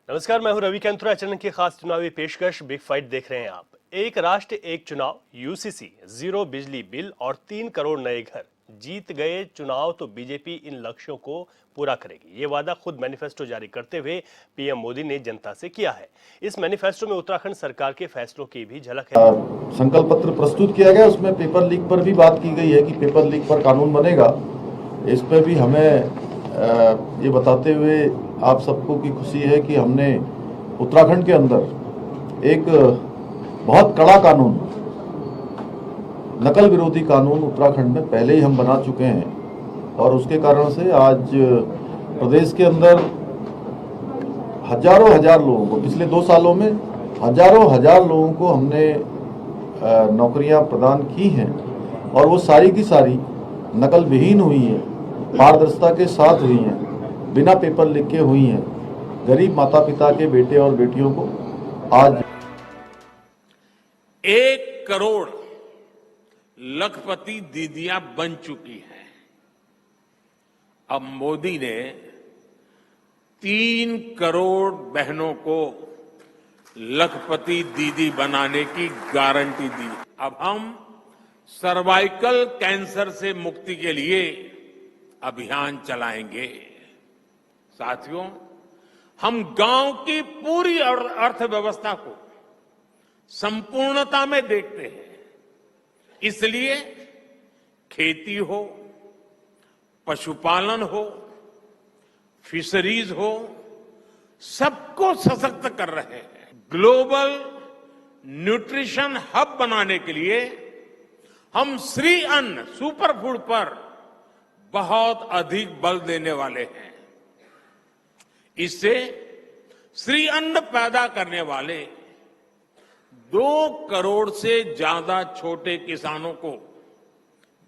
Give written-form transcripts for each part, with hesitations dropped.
नमस्कार, मैं हूं रवि कैंथुरा। अचानक की खास चुनावी पेशकश बिग फाइट देख रहे हैं आप। एक राष्ट्र एक चुनाव, यूसीसी, जीरो बिजली बिल और 3 करोड़ नए घर। जीत गए चुनाव तो बीजेपी इन लक्ष्यों को पूरा करेगी, ये वादा खुद मैनिफेस्टो जारी करते हुए पीएम मोदी ने जनता से किया है। इस मैनिफेस्टो में उत्तराखंड सरकार के फैसलों की भी झलक है। संकल्प पत्र प्रस्तुत किया गया, उसमें पेपर लीक पर भी बात की गई है कि पेपर लीक पर कानून बनेगा। इस पर भी हमें ये बताते हुए आप सबको की खुशी है कि हमने उत्तराखंड के अंदर एक बहुत कड़ा कानून, नकल विरोधी कानून उत्तराखंड में पहले ही हम बना चुके हैं और उसके कारण से आज प्रदेश के अंदर हजारों हजार लोगों को, पिछले 2 सालों में हजारों हजार लोगों को हमने नौकरियां प्रदान की हैं और वो सारी की सारी नकल विहीन हुई हैं, पारदर्शिता के साथ हुई हैं, बिना पेपर लीक के हुई हैं। गरीब माता पिता के बेटे और बेटियों को आज 1 करोड़ लखपति दीदियां बन चुकी हैं। अब मोदी ने 3 करोड़ बहनों को लखपति दीदी बनाने की गारंटी दी। अब हम सर्वाइकल कैंसर से मुक्ति के लिए अभियान चलाएंगे। साथियों, हम गांव की पूरी अर्थव्यवस्था को संपूर्णता में देखते हैं। इसलिए खेती हो, पशुपालन हो, फिशरीज हो, सबको सशक्त कर रहे हैं। ग्लोबल न्यूट्रिशन हब बनाने के लिए हम श्री अन्न सुपरफूड पर बहुत अधिक बल देने वाले हैं। इससे श्री अन्न पैदा करने वाले 2 करोड़ से ज्यादा छोटे किसानों को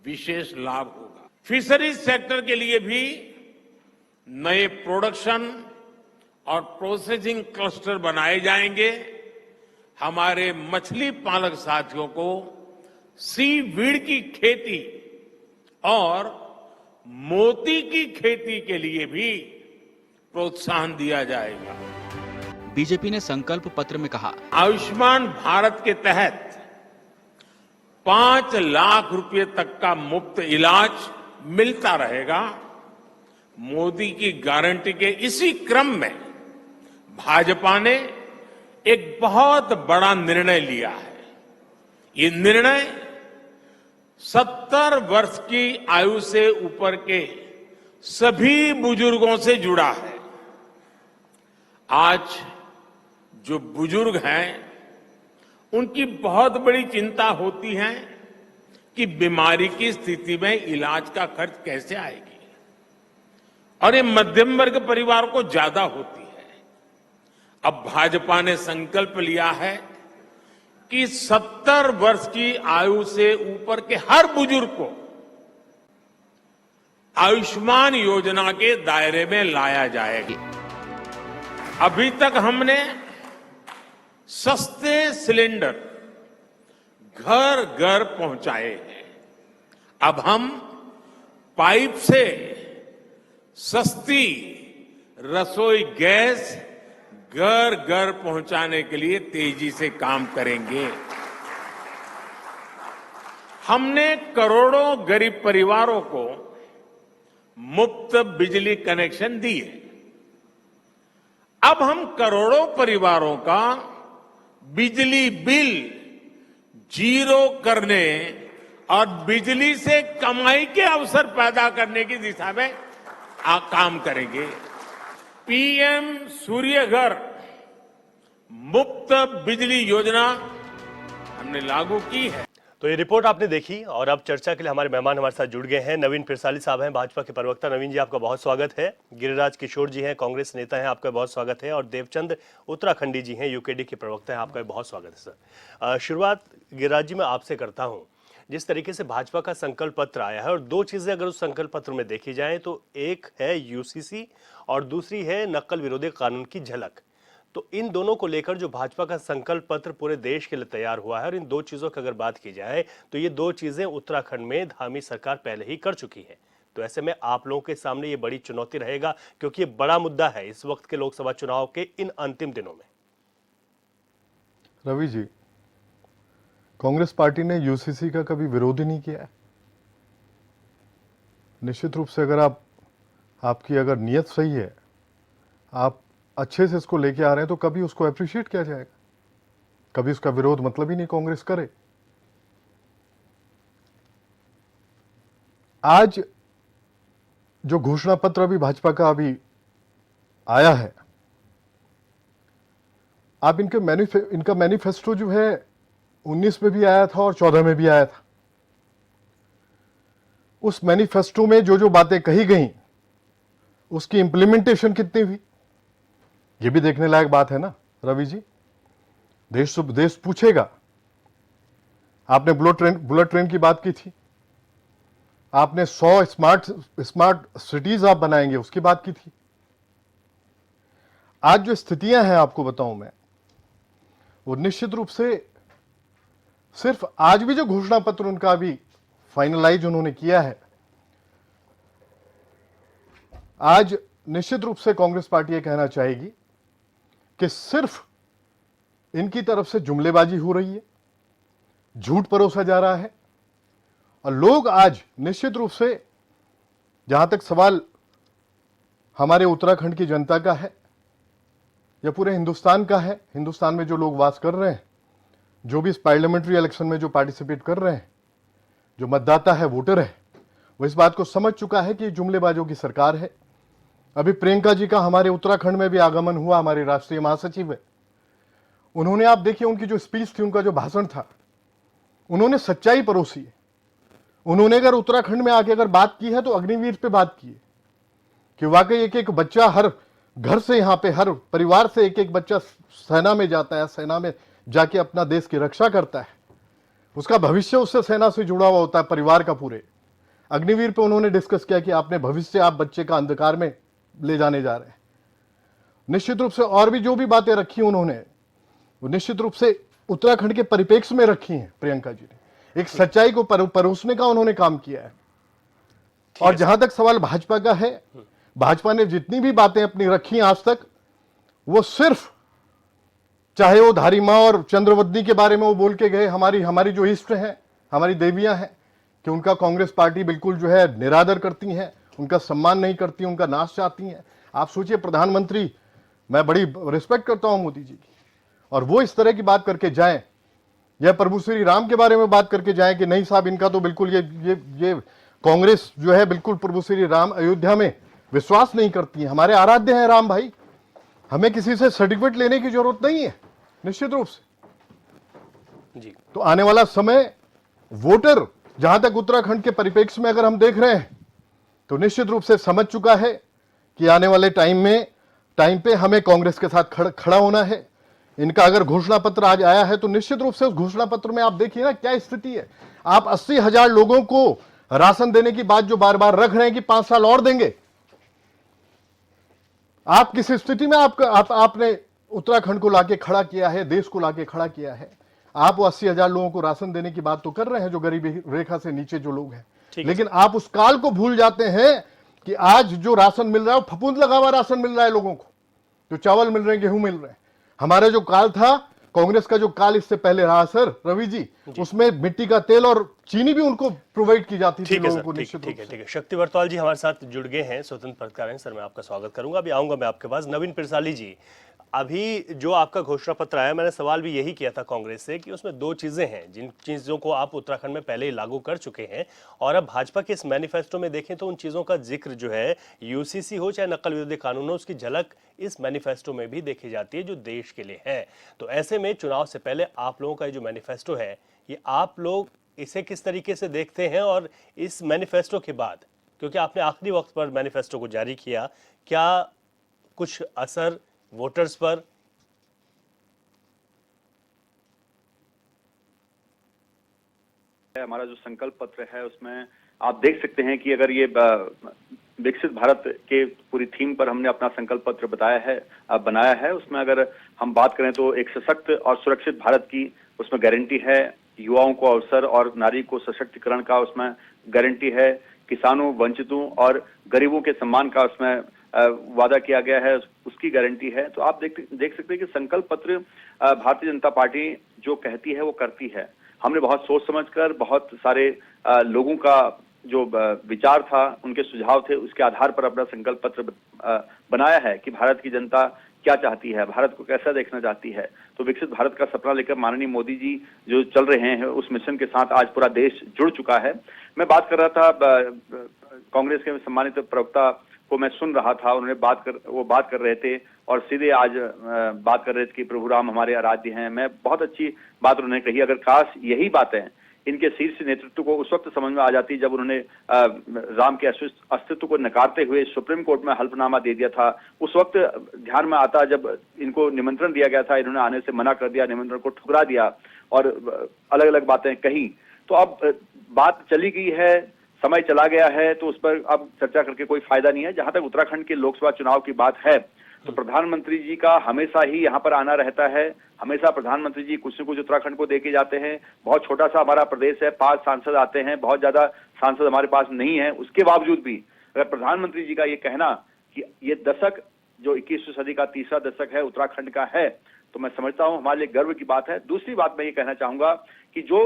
विशेष लाभ होगा। फिशरीज सेक्टर के लिए भी नए प्रोडक्शन और प्रोसेसिंग क्लस्टर बनाए जाएंगे। हमारे मछली पालक साथियों को सीवीड की खेती और मोती की खेती के लिए भी प्रोत्साहन दिया जाएगा। बीजेपी ने संकल्प पत्र में कहा, आयुष्मान भारत के तहत 5 लाख रुपए तक का मुफ्त इलाज मिलता रहेगा। मोदी की गारंटी के इसी क्रम में भाजपा ने एक बहुत बड़ा निर्णय लिया है। ये निर्णय 70 वर्ष की आयु से ऊपर के सभी बुजुर्गों से जुड़ा है। आज जो बुजुर्ग हैं, उनकी बहुत बड़ी चिंता होती है कि बीमारी की स्थिति में इलाज का खर्च कैसे आएगी, और ये मध्यम वर्ग परिवार को ज्यादा होती है। अब भाजपा ने संकल्प लिया है कि 70 वर्ष की आयु से ऊपर के हर बुजुर्ग को आयुष्मान योजना के दायरे में लाया जाएगा। अभी तक हमने सस्ते सिलेंडर घर घर पहुंचाए हैं। अब हम पाइप से सस्ती रसोई गैस घर घर पहुंचाने के लिए तेजी से काम करेंगे। हमने करोड़ों गरीब परिवारों को मुफ्त बिजली कनेक्शन दिए। अब हम करोड़ों परिवारों का बिजली बिल जीरो करने और बिजली से कमाई के अवसर पैदा करने की दिशा में काम करेंगे। पीएम सूर्य घर मुफ्त बिजली योजना हमने लागू की है। तो ये रिपोर्ट आपने देखी और अब चर्चा के लिए हमारे मेहमान हमारे साथ जुड़ गए हैं। नवीन पिरसाली साहब हैं, भाजपा के प्रवक्ता। नवीन जी, आपका बहुत स्वागत है। गिरिराज किशोर जी हैं, कांग्रेस नेता हैं, आपका बहुत स्वागत है। और देवचंद उत्तराखंडी जी हैं, यूकेडी के प्रवक्ता हैं, आपका बहुत स्वागत है सर। शुरुआत गिरिराज जी मैं आपसे करता हूँ। जिस तरीके से भाजपा का संकल्प पत्र आया है, और 2 चीजें अगर उस संकल्प पत्र में देखी जाए तो एक है यूसीसी और दूसरी है नकल विरोधी कानून की झलक। तो इन दोनों को लेकर जो भाजपा का संकल्प पत्र पूरे देश के लिए तैयार हुआ है, और इन 2 चीजों की अगर बात की जाए तो ये 2 चीजें उत्तराखंड में धामी सरकार पहले ही कर चुकी है। तो ऐसे में आप लोगों के सामने ये बड़ी चुनौती रहेगा, क्योंकि ये बड़ा मुद्दा है इस वक्त के लोकसभा चुनाव के इन अंतिम दिनों में। रवि जी, कांग्रेस पार्टी ने यूसीसी का कभी विरोध ही नहीं किया है। निश्चित रूप से अगर आपकी अगर नीयत सही है, आप अच्छे से इसको लेके आ रहे हैं, तो कभी उसको अप्रिशिएट किया जाएगा, कभी उसका विरोध मतलब ही नहीं कांग्रेस करे। आज जो घोषणा पत्र अभी भाजपा का अभी आया है, आप इनका मैनिफेस्टो जो है 19 में भी आया था और 14 में भी आया था। उस मैनिफेस्टो में जो जो बातें कही गई, उसकी इंप्लीमेंटेशन कितनी हुई, यह भी देखने लायक बात है ना रवि जी। देश पूछेगा। आपने बुलेट ट्रेन की बात की थी, आपने 100 स्मार्ट सिटीज आप बनाएंगे उसकी बात की थी। आज जो स्थितियां हैं आपको बताऊं मैं, वो निश्चित रूप से सिर्फ आज भी जो घोषणा पत्र उनका अभी फाइनलाइज उन्होंने किया है, आज निश्चित रूप से कांग्रेस पार्टी ये कहना चाहेगी कि सिर्फ इनकी तरफ से जुमलेबाजी हो रही है, झूठ परोसा जा रहा है। और लोग आज निश्चित रूप से, जहां तक सवाल हमारे उत्तराखंड की जनता का है या पूरे हिंदुस्तान का है, हिंदुस्तान में जो लोग वास कर रहे हैं, जो भी इस पार्लियामेंट्री इलेक्शन में जो पार्टिसिपेट कर रहे हैं, जो मतदाता है, वोटर है, वो इस बात को समझ चुका है कि ये जुमलेबाजों की सरकार है। अभी प्रियंका जी का हमारे उत्तराखंड में भी आगमन हुआ, हमारे राष्ट्रीय महासचिव है। उन्होंने, आप देखिए उनकी जो स्पीच थी, उनका जो भाषण था, उन्होंने सच्चाई परोसी है। उन्होंने अगर उत्तराखंड में आके अगर बात की है तो अग्निवीर पे बात की है कि वाकई एक एक बच्चा, हर घर से, यहां पे हर परिवार से एक एक बच्चा सेना में जाता है, सेना में जाके अपना देश की रक्षा करता है, उसका भविष्य उससे सेना से जुड़ा हुआ होता है, परिवार का पूरे। अग्निवीर पे उन्होंने डिस्कस किया कि आपने भविष्य, आप बच्चे का अंधकार में ले जाने जा रहे हैं। निश्चित रूप से और भी जो भी बातें रखी उन्होंने, वो निश्चित रूप से उत्तराखंड के परिप्रेक्ष्य में रखी हैं प्रियंका जी ने। एक सच्चाई को परोसने का उन्होंने काम किया है। और जहां तक सवाल भाजपा का है, भाजपा ने जितनी भी बातें अपनी रखी आज तक, वो सिर्फ, चाहे वो धारी मां और चंद्रवदनी के बारे में वो बोल के गए, हमारी जो इष्ट हैं, हमारी देवियां हैं, कि उनका कांग्रेस पार्टी बिल्कुल जो है निरादर करती हैं, उनका सम्मान नहीं करती, उनका नाश चाहती हैं। आप सोचिए, प्रधानमंत्री, मैं बड़ी रिस्पेक्ट करता हूं मोदी जी की, और वो इस तरह की बात करके जाएं, या प्रभु श्री राम के बारे में बात करके जाएं कि नहीं साहब, इनका तो बिल्कुल ये कांग्रेस जो है बिल्कुल प्रभु श्री राम अयोध्या में विश्वास नहीं करती है। हमारे आराध्य हैं राम भाई, हमें किसी से सर्टिफिकेट लेने की जरूरत नहीं है। निश्चित रूप से जी। तो आने वाला समय, वोटर जहां तक उत्तराखंड के परिप्रेक्ष्य में अगर हम देख रहे हैं, तो निश्चित रूप से समझ चुका है कि आने वाले टाइम पे हमें कांग्रेस के साथ खड़ा होना है। इनका अगर घोषणा पत्र आज आया है, तो निश्चित रूप से उस घोषणा पत्र में आप देखिए ना क्या स्थिति है। आप 80,000 लोगों को राशन देने की बात जो बार बार रख रहे हैं कि 5 साल और देंगे, आप किस स्थिति में आपने उत्तराखंड को लाके खड़ा किया है, देश को लाके खड़ा किया है। आप वो 80,000 लोगों को राशन देने की बात तो कर रहे हैं, जो गरीबी रेखा से नीचे जो लोग हैं, लेकिन आप उस काल को भूल जाते हैं कि आज जो राशन मिल रहा है, वो फफूंद लगा हुआ राशन मिल रहा है लोगों को, जो चावल मिल रहे हैं, गेहूं मिल रहे हैं। हमारा जो काल था, कांग्रेस का जो काल इससे पहले रहा सर रवि जी, उसमें मिट्टी का तेल और चीनी भी उनको प्रोवाइड की जाती थी लोगों को। निश्चित रूप से ठीक है। शक्ति बरतवाल जी हमारे साथ जुड़ गए हैं, स्वतंत्र पत्रकार हैं। सर, मैं आपका स्वागत करूंगा। अभी आऊंगा मैं आपके पास। नवीन पिरसाली जी, अभी जो आपका घोषणा पत्र आया, मैंने सवाल भी यही किया था कांग्रेस से कि उसमें 2 चीजें हैं जिन चीजों को आप उत्तराखंड में पहले ही लागू कर चुके हैं, और अब भाजपा के इस मैनिफेस्टो में देखें तो उन चीजों का जिक्र जो है, यूसीसी हो चाहे नकल विरोधी कानून हो, उसकी झलक इस मैनिफेस्टो में भी देखी जाती है जो देश के लिए है। तो ऐसे में चुनाव से पहले आप लोगों का जो मैनिफेस्टो है, ये आप लोग इसे किस तरीके से देखते हैं? और इस मैनिफेस्टो के बाद, क्योंकि आपने आखिरी वक्त पर मैनिफेस्टो को जारी किया, क्या कुछ असर वोटर्स पर? हमारा जो संकल्प पत्र है, उसमें आप देख सकते हैं कि अगर ये विकसित भारत के पूरी थीम पर हमने अपना संकल्प पत्र बनाया है। उसमें अगर हम बात करें तो एक सशक्त और सुरक्षित भारत की उसमें गारंटी है, युवाओं को अवसर और नारी को सशक्तिकरण का उसमें गारंटी है, किसानों, वंचितों और गरीबों के सम्मान का उसमें वादा किया गया है, उसकी गारंटी है। तो आप देख सकते हैं कि संकल्प पत्र भारतीय जनता पार्टी जो कहती है वो करती है। हमने बहुत सोच समझकर, बहुत सारे लोगों का जो विचार था, उनके सुझाव थे, उसके आधार पर अपना संकल्प पत्र बनाया है कि भारत की जनता क्या चाहती है, भारत को कैसा देखना चाहती है। तो विकसित भारत का सपना लेकर माननीय मोदी जी जो चल रहे हैं, उस मिशन के साथ आज पूरा देश जुड़ चुका है। मैं बात कर रहा था, कांग्रेस के सम्मानित प्रवक्ता को मैं सुन रहा था, उन्होंने वो बात कर रहे थे और सीधे आज बात कर रहे थे कि प्रभु राम हमारे आराध्य हैं। मैं बहुत अच्छी बात उन्होंने कही। अगर काश यही बातें इनके शीर्ष नेतृत्व को उस वक्त समझ में आ जाती जब उन्होंने राम के अस्तित्व को नकारते हुए सुप्रीम कोर्ट में हल्फनामा दे दिया था, उस वक्त ध्यान में आता जब इनको निमंत्रण दिया गया था, इन्होंने आने से मना कर दिया, निमंत्रण को ठुकरा दिया और अलग अलग बातें कही। तो अब बात चली गई है, समय चला गया है, तो उस पर अब चर्चा करके कोई फायदा नहीं है। जहां तक उत्तराखंड के लोकसभा चुनाव की बात है, तो प्रधानमंत्री जी का हमेशा ही यहाँ पर आना रहता है। हमेशा प्रधानमंत्री जी कुछ न कुछ उत्तराखंड को देके जाते हैं। बहुत छोटा सा हमारा प्रदेश है, 5 सांसद आते हैं, बहुत ज्यादा सांसद हमारे पास नहीं है। उसके बावजूद भी अगर प्रधानमंत्री जी का ये कहना कि ये दशक जो 21वीं सदी का तीसरा दशक है उत्तराखंड का है, तो मैं समझता हूँ हमारे लिए गर्व की बात है। दूसरी बात मैं ये कहना चाहूंगा कि जो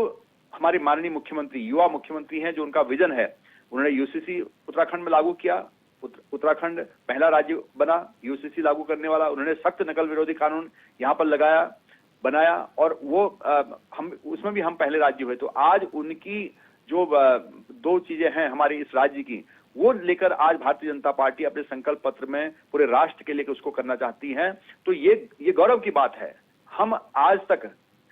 हमारे माननीय मुख्यमंत्री, युवा मुख्यमंत्री हैं, जो उनका विजन है, उन्होंने यूसीसी उत्तराखंड में लागू किया। उत्तराखंड पहला राज्य बना यूसीसी लागू करने वाला। उन्होंने सख्त नकल विरोधी कानून यहाँ पर बनाया और वो हम उसमें भी हम पहले राज्य हुए। तो आज उनकी जो 2 चीजें हैं हमारी इस राज्य की, वो लेकर आज भारतीय जनता पार्टी अपने संकल्प पत्र में पूरे राष्ट्र के लिए उसको करना चाहती है। तो ये गौरव की बात है। हम आज तक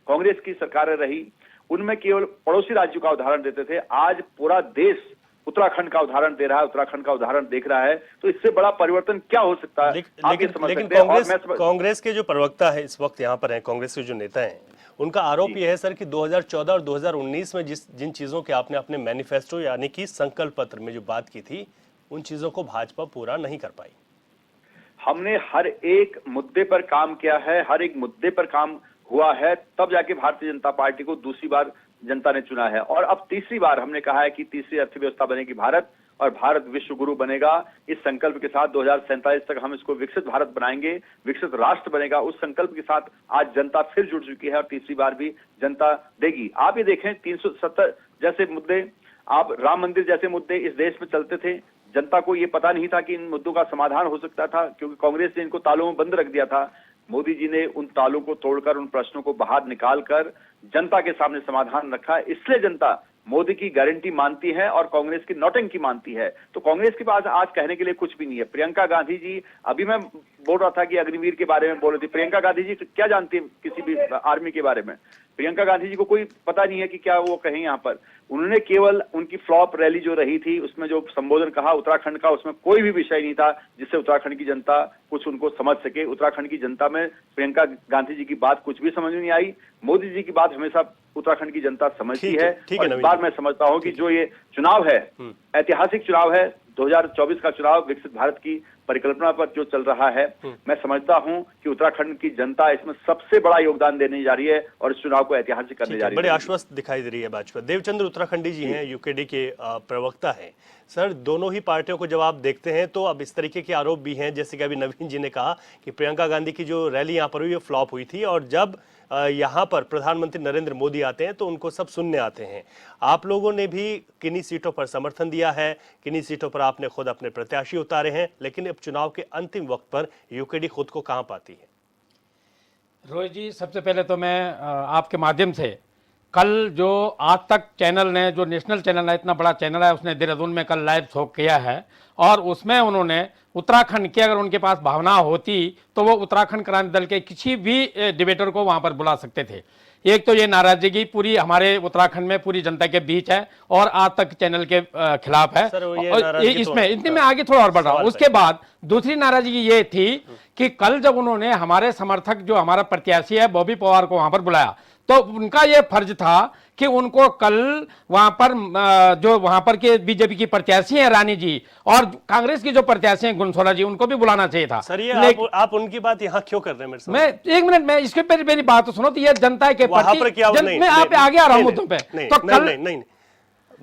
कांग्रेस की सरकारें रही, उनमें केवल पड़ोसी राज्यों का उदाहरण देते थे। आज पूरा देश उत्तराखंड का उदाहरण दे रहा है, उत्तराखंड का उदाहरण देख रहा है। तो इससे बड़ा परिवर्तन क्या हो सकता है? लेकिन कांग्रेस के जो प्रवक्ता है इस वक्त यहाँ पर हैं, कांग्रेस के जो नेता हैं, उनका आरोप यह है सर कि 2014 और 2019 में जिन चीजों के आपने अपने मैनिफेस्टो यानी कि संकल्प पत्र में जो बात की थी, उन चीजों को भाजपा पूरा नहीं कर पाई। हमने हर एक मुद्दे पर काम किया है, हर एक मुद्दे पर काम हुआ है, तब जाके भारतीय जनता पार्टी को दूसरी बार जनता ने चुना है। और अब तीसरी बार हमने कहा है कि तीसरी अर्थव्यवस्था बनेगी भारत, और भारत विश्व गुरु बनेगा। इस संकल्प के साथ 2047 तक हम इसको विकसित भारत बनाएंगे, विकसित राष्ट्र बनेगा। उस संकल्प के साथ आज जनता फिर जुड़ चुकी है और तीसरी बार भी जनता देगी। आप ये देखें, 370 जैसे मुद्दे, आप राम मंदिर जैसे मुद्दे इस देश में चलते थे। जनता को ये पता नहीं था कि इन मुद्दों का समाधान हो सकता था, क्योंकि कांग्रेस ने इनको तालों में बंद रख दिया था। मोदी जी ने उन तालों को तोड़कर, उन प्रश्नों को बाहर निकालकर जनता के सामने समाधान रखा। इसलिए जनता मोदी की गारंटी मानती है और कांग्रेस की नौटंकी मानती है। तो कांग्रेस के पास आज कहने के लिए कुछ भी नहीं है। प्रियंका गांधी जी, अभी मैं बोल रहा था कि अग्निवीर के बारे में बोल रही थी। प्रियंका गांधी जी क्या जानती है किसी भी आर्मी के बारे में? प्रियंका गांधी जी को कोई पता नहीं है कि क्या वो कहें यहाँ पर। उन्होंने केवल उनकी फ्लॉप रैली जो रही थी, उसमें जो संबोधन कहा उत्तराखंड का, उसमें कोई भी विषय नहीं था जिससे उत्तराखंड की जनता कुछ उनको समझ सके। उत्तराखंड की जनता में प्रियंका गांधी जी की बात कुछ भी समझ में नहीं आई। मोदी जी की बात हमेशा उत्तराखंड की जनता समझती है। और इस बार मैं समझता हूं कि जो ये चुनाव है, ऐतिहासिक चुनाव है, 2024 का चुनाव विकसित भारत की परिकल्पना पर जो चल रहा है, मैं समझता हूं कि उत्तराखंड की जनता इसमें सबसे बड़ा योगदान देने जा रही है और इस चुनाव को ऐतिहासिक करने जा रही है। बड़े आश्वस्त दिखाई दे रही है भाजपा। देवचंद्र उत्तराखंडी जी हैं, यूकेडी के प्रवक्ता हैं। सर, दोनों ही पार्टियों को जब आप देखते हैं तो अब इस तरीके के आरोप भी हैं, जैसे कि अभी नवीन जी ने कहा कि प्रियंका गांधी की जो रैली यहाँ पर हुई, वो फ्लॉप हुई थी, और जब यहाँ पर प्रधानमंत्री नरेंद्र मोदी आते हैं तो उनको सब सुनने आते हैं। आप लोगों ने भी किन्हीं सीटों पर समर्थन दिया है, किन्हीं सीटों पर आपने खुद अपने प्रत्याशी उतारे हैं, लेकिन अब चुनाव के अंतिम वक्त पर यूकेडी खुद को कहां पाती है? रोहित जी, सबसे पहले तो मैं आपके माध्यम से, कल जो आज तक चैनल ने, जो नेशनल चैनल है, इतना बड़ा चैनल है, उसने देहरादून में कल लाइव शो किया है और उसमें उन्होंने उत्तराखंड की अगर उनके पास भावना होती तो वो उत्तराखंड क्रांति दल के किसी भी डिबेटर को वहां पर बुला सकते थे। एक तो ये नाराजगी पूरी हमारे उत्तराखंड में पूरी जनता के बीच है और आज तक चैनल के खिलाफ है। और इसमें इतने में आगे थोड़ा और बढ़ रहा हूं। उसके बाद दूसरी नाराजगी ये थी कि कल जब उन्होंने हमारे समर्थक, जो हमारा प्रत्याशी है बॉबी पवार को वहां पर बुलाया, तो उनका यह फर्ज था कि उनको कल वहां पर जो वहां पर के बीजेपी की प्रत्याशी हैं रानी जी और कांग्रेस की जो प्रत्याशी हैं गुनसोला जी, उनको भी बुलाना चाहिए था। सर, ये आप उनकी बात यहाँ क्यों कर रहे हैं? मेरे मैं एक मिनट, मैं इसके पर मेरी बात तो सुनो। तो ये जनता के प्रति मैं आप आगे आ रहा हूं मुद्दों पे। तो कल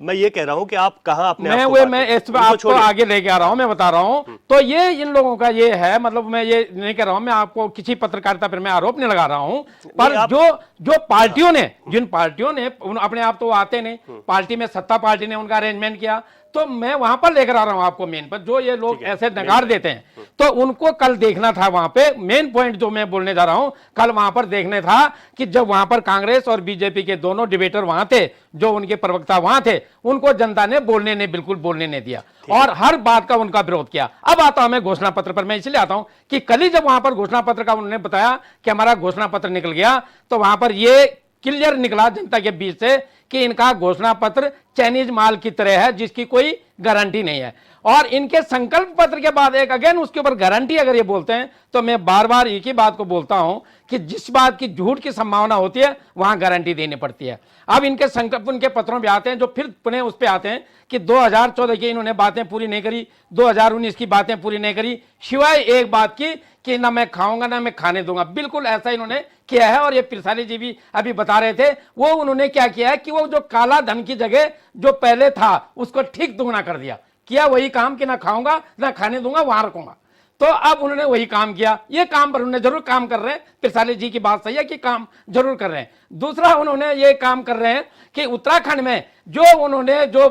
मैं ये कह रहा हूं कि आप कहां अपने मैं आप को वो पाते मैं हैं? इस पे उनको आपको छोड़िए। आगे लेके आ रहा हूं, मैं बता रहा हूं। तो ये इन लोगों का ये है, मतलब मैं ये नहीं कह रहा हूं, मैं आपको किसी पत्रकारिता पर मैं आरोप नहीं लगा रहा हूं, पर आप- जो जो पार्टियों ने, जिन पार्टियों ने अपने आप तो आते नहीं, पार्टी में सत्ता पार्टी ने उनका अरेंजमेंट किया, तो मैं वहां पर लेकर आ रहा हूं आपको मेन पर। जो ये लोग ऐसे नकार देते हैं, तो उनको कल देखना था वहां पे। मेन पॉइंट जो मैं बोलने जा रहा हूं, कल वहां पर देखने था कि जब वहां पर कांग्रेस और बीजेपी के दोनों डिबेटर वहां थे, जो उनके प्रवक्ता वहां थे, उनको जनता ने बोलने ने बिल्कुल बोलने नहीं दिया और हर बात का उनका विरोध किया। अब आता हूं मैं घोषणा पत्र पर। मैं इसलिए आता हूं कि कल ही जब वहां पर घोषणा पत्र का उन्होंने बताया कि हमारा घोषणा पत्र निकल गया, तो वहां पर यह क्लियर निकला जनता के बीच से कि इनका घोषणा पत्र चाइनीज माल की तरह है, जिसकी कोई गारंटी नहीं है। और इनके संकल्प पत्र के बाद एक अगेन उसके ऊपर गारंटी अगर ये बोलते हैं, तो मैं बार बार एक ही बात को बोलता हूं कि जिस बात की झूठ की संभावना होती है वहां गारंटी देनी पड़ती है। अब इनके संकल्प उनके पत्रों में आते हैं, जो फिर पुनः उस पर आते हैं कि 2014 की इन्होंने बातें पूरी नहीं करी, 2019 की बातें पूरी नहीं करी, सिवाय एक बात की कि ना मैं खाऊंगा ना मैं खाने दूंगा। बिल्कुल ऐसा इन्होंने किया है। और ये पिरसाली जी भी अभी बता रहे थे, वो उन्होंने क्या किया है कि वो जो काला धन की जगह जो पहले था उसको ठीक दुगना कर दिया। किया वही काम कि ना खाऊंगा ना खाने दूंगा, वहां रखूंगा। तो अब उन्होंने वही काम किया। ये काम पर उन्होंने जरूर काम कर रहे हैं, पिरसाली जी की बात सही है कि काम जरूर कर रहे हैं। दूसरा उन्होंने ये काम कर रहे हैं कि उत्तराखंड में जो उन्होंने जो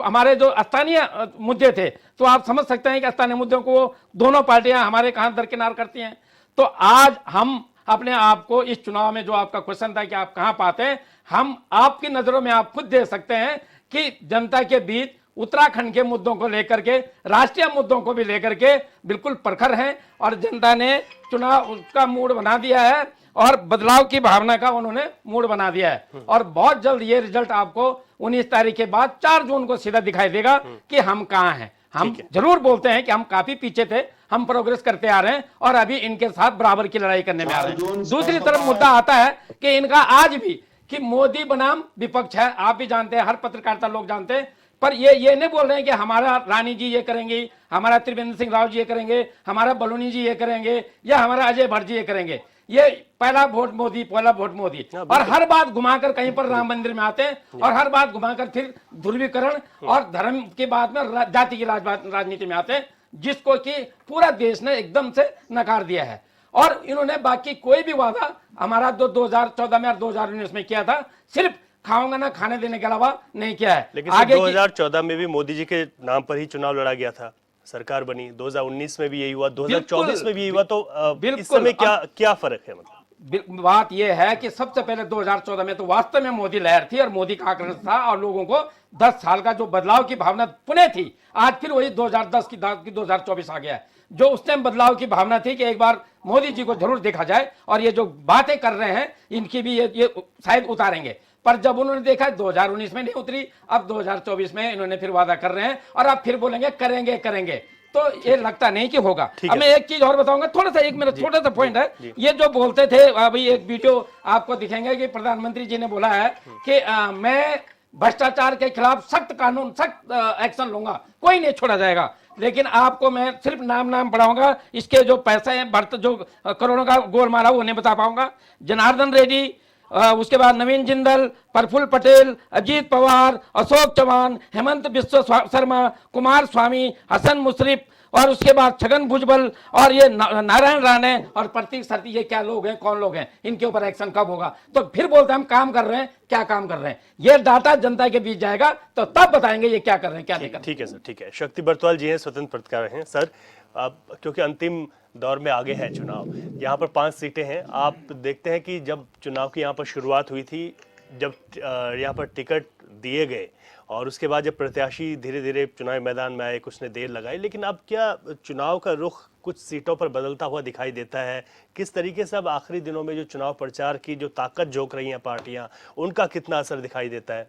हमारे जो स्थानीय मुद्दे थे, तो आप समझ सकते हैं कि स्थानीय मुद्दों को दोनों पार्टियां हमारे कहां दरकिनार करती हैं। तो आज हम अपने आप को इस चुनाव में, जो आपका क्वेश्चन था कि आप कहां पाते हैं, हम आपकी नजरों में आप खुद देख सकते हैं कि जनता के बीच उत्तराखंड के मुद्दों को लेकर के, राष्ट्रीय मुद्दों को भी लेकर के बिल्कुल प्रखर हैं। और जनता ने चुनाव का मूड बना दिया है और बदलाव की भावना का उन्होंने मूड बना दिया है। और बहुत जल्द ये रिजल्ट आपको 19 तारीख के बाद 4 जून को सीधा दिखाई देगा कि हम कहां हैं। हम जरूर बोलते हैं कि हम काफी पीछे थे, हम प्रोग्रेस करते आ रहे हैं और अभी इनके साथ बराबर की लड़ाई करने में आ रहे हैं। दूसरी तरफ मुद्दा आता है कि इनका आज भी कि मोदी बनाम विपक्ष है। आप भी जानते हैं, हर पत्रकारिता लोग जानते हैं, पर ये नहीं बोल रहे हैं कि हमारा रानी जी ये करेंगे, हमारा त्रिवेंद्र सिंह राव जी ये करेंगे, हमारा बलूनी जी ये करेंगे, या हमारा अजय भट्ट जी ये करेंगे। ये पहला वोट मोदी, पहला वोट मोदी, और हर बात घुमाकर कहीं पर राम मंदिर में आते हैं और हर बात घुमाकर फिर ध्रुवीकरण और धर्म के बाद में जाति की राजनीति में आते हैं, जिसको कि पूरा देश ने एकदम से नकार दिया है। और इन्होंने बाकी कोई भी वादा हमारा 2014 में और 2019 में किया था, सिर्फ खाऊंगा ना खाने देने के अलावा नहीं किया है। लेकिन आगे 2014 में भी मोदी जी के नाम पर ही चुनाव लड़ा गया था, सरकार बनी। 2019 में भी यही हुआ, 2024 में भी यही हुआ। तो इस समय क्या फर्क है? मतलब बात यह है कि सबसे पहले 2014 में तो वास्तव में मोदी लहर थी और मोदी का आक्रोश था और लोगों को 10 साल का जो बदलाव की भावना पुणे थी, आज फिर वही 2010 की 2024 आ गया है। जो उस टाइम बदलाव की भावना थी कि एक बार मोदी जी को जरूर देखा जाए और ये जो बातें कर रहे हैं इनकी भी ये शायद उतारेंगे। पर जब उन्होंने देखा 2019 में नहीं उतरी, अब 2024 में इन्होंने फिर वादा कर रहे हैं और अब फिर बोलेंगे करेंगे करेंगे, तो ये लगता नहीं कि होगा। अब मैं एक चीज और बताऊंगा, थोड़ा सा, एक मेरा छोटा सा पॉइंट है। ये जो बोलते थे, अभी एक वीडियो आपको दिखेंगे कि प्रधानमंत्री जी ने बोला है कि मैं भ्रष्टाचार के खिलाफ सख्त कानून, सख्त एक्शन लूंगा, कोई नहीं छोड़ा जाएगा। लेकिन आपको मैं सिर्फ नाम पढ़ाऊंगा, इसके जो पैसे हैं, जो करोड़ों का गोलमाल है वो नहीं बता पाऊंगा। जनार्दन रेड्डी, उसके बाद नवीन जिंदल, प्रफुल्ल पटेल, अजीत पवार, अशोक चौहान, हेमंत बिस्व शर्मा, कुमार स्वामी, हसन मुशर्रफ, और उसके बाद छगन भुजबल और ये नारायण राणे और प्रतीक सर्ती, ये क्या लोग हैं, कौन लोग हैं, इनके ऊपर एक्शन कब होगा? तो फिर बोलते हैं हम काम कर रहे हैं, क्या काम कर रहे हैं? ये डाटा जनता के बीच जाएगा तो तब बताएंगे ये क्या कर रहे हैं, क्या नहीं कर रहे। ठीक है सर, ठीक है। शक्ति बरतवाल जी हैं, स्वतंत्र पत्रकार हैं। सर, अब क्योंकि अंतिम दौर में आगे है चुनाव, यहाँ पर 5 सीटें हैं। आप देखते हैं कि जब चुनाव की यहाँ पर शुरुआत हुई थी, जब यहाँ पर टिकट दिए गए और उसके बाद जब प्रत्याशी धीरे धीरे चुनावी मैदान में आए, कुछ ने देर लगाई, लेकिन अब क्या चुनाव का रुख कुछ सीटों पर बदलता हुआ दिखाई देता है? किस तरीके से अब आखिरी दिनों में जो चुनाव प्रचार की जो ताकत झोंक रही हैं पार्टियां, उनका कितना असर दिखाई देता है?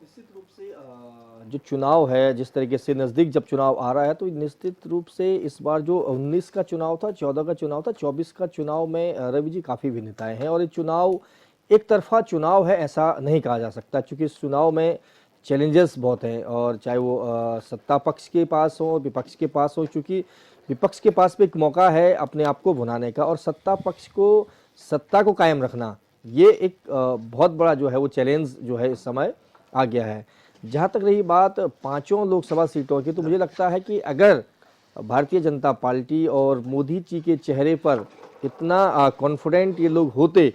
निश्चित रूप से जो चुनाव है, जिस तरीके से नज़दीक जब चुनाव आ रहा है, तो निश्चित रूप से इस बार जो 19 का चुनाव था, 14 का चुनाव था, 24 का चुनाव में रवि जी काफ़ी भिन्नताएं हैं। और ये चुनाव एक तरफा चुनाव है ऐसा नहीं कहा जा सकता, क्योंकि इस चुनाव में चैलेंजेस बहुत हैं। और चाहे वो सत्ता पक्ष के पास हो, विपक्ष के पास हो, क्योंकि विपक्ष के पास भी एक मौका है अपने आप को भुनाने का, और सत्ता पक्ष को, सत्ता को कायम रखना, ये एक बहुत बड़ा जो है वो चैलेंज जो है इस समय आ गया है। जहाँ तक रही बात 5 लोकसभा सीटों की, तो मुझे लगता है कि अगर भारतीय जनता पार्टी और मोदी जी के चेहरे पर इतना कॉन्फिडेंट ये लोग होते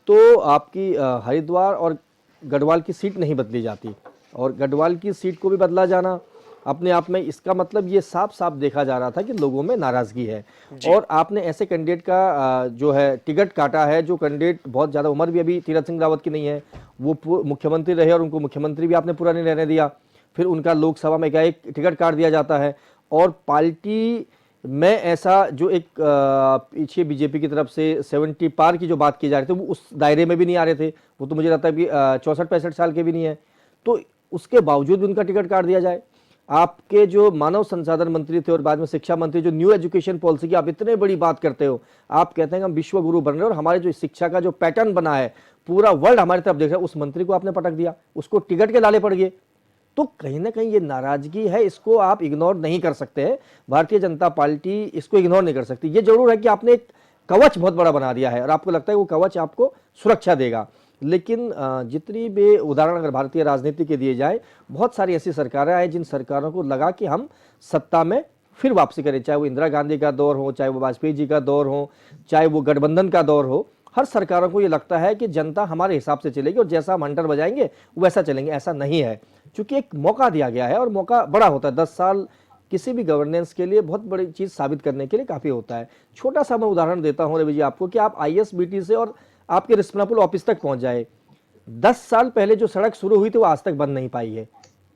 तो आपकी हरिद्वार और गढ़वाल की सीट नहीं बदली जाती, और गढ़वाल की सीट को भी बदला जाना अपने आप में, इसका मतलब ये साफ साफ देखा जा रहा था कि लोगों में नाराजगी है। और आपने ऐसे कैंडिडेट का जो है टिकट काटा है, जो कैंडिडेट बहुत ज़्यादा उम्र भी अभी तीरथ सिंह रावत की नहीं है, वो मुख्यमंत्री रहे और उनको मुख्यमंत्री भी आपने पूरा नहीं रहने दिया, फिर उनका लोकसभा में एक टिकट काट दिया जाता है। और पार्टी में ऐसा जो एक पीछे बीजेपी की तरफ से 70 पार की जो बात की जा रही थी, वो उस दायरे में भी नहीं आ रहे थे, वो तो मुझे लगता है कि 64-65 साल के भी नहीं है, तो उसके बावजूद भी उनका टिकट काट दिया जाए। आपके जो मानव संसाधन मंत्री थे और बाद में शिक्षा मंत्री, जो न्यू एजुकेशन पॉलिसी की आप इतने बड़ी बात करते हो, आप कहते हैं कि हम विश्व गुरु बन रहे हैं और हमारे जो शिक्षा का जो पैटर्न बना है पूरा वर्ल्ड हमारी तरफ देख रहा है, उस मंत्री को आपने पटक दिया, उसको टिकट के लाले पड़ गए। तो कहीं ना कहीं ये नाराजगी है, इसको आप इग्नोर नहीं कर सकते हैं। भारतीय जनता पार्टी इसको इग्नोर नहीं कर सकती। ये जरूर है कि आपने एक कवच बहुत बड़ा बना दिया है और आपको लगता है वो कवच आपको सुरक्षा देगा, लेकिन जितनी भी उदाहरण अगर भारतीय राजनीति के दिए जाए, बहुत सारी ऐसी सरकारें आई जिन सरकारों को लगा कि हम सत्ता में फिर वापसी करें, चाहे वो इंदिरा गांधी का दौर हो, चाहे वो वाजपेयी जी का दौर हो, चाहे वो गठबंधन का दौर हो, हर सरकारों को ये लगता है कि जनता हमारे हिसाब से चलेगी और जैसा हम हंटर बजाएंगे वैसा चलेंगे। ऐसा नहीं है, क्योंकि एक मौका दिया गया है और मौका बड़ा होता है। 10 साल किसी भी गवर्नेंस के लिए बहुत बड़ी चीज साबित करने के लिए काफी होता है। छोटा सा मैं उदाहरण देता हूं रवि जी आपको, कि आप ISBT से और आपके रिस्पनापुल ऑफिस तक पहुंच जाए, 10 साल पहले जो सड़क शुरू हुई थी वो आज तक बंद नहीं पाई है।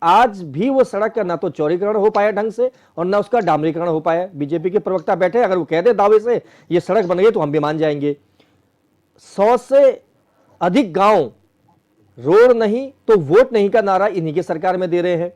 आज भी वो सड़क का ना तो चौड़ीकरण हो पाया ढंग से और ना उसका डामरीकरण हो पाया। बीजेपी के प्रवक्ता बैठे, अगर वो कह दे दावे से ये सड़क बन गई तो हम भी मान जाएंगे। 100 से अधिक गांव रोड नहीं तो वोट नहीं का नारा इन्हीं की सरकार में दे रहे हैं।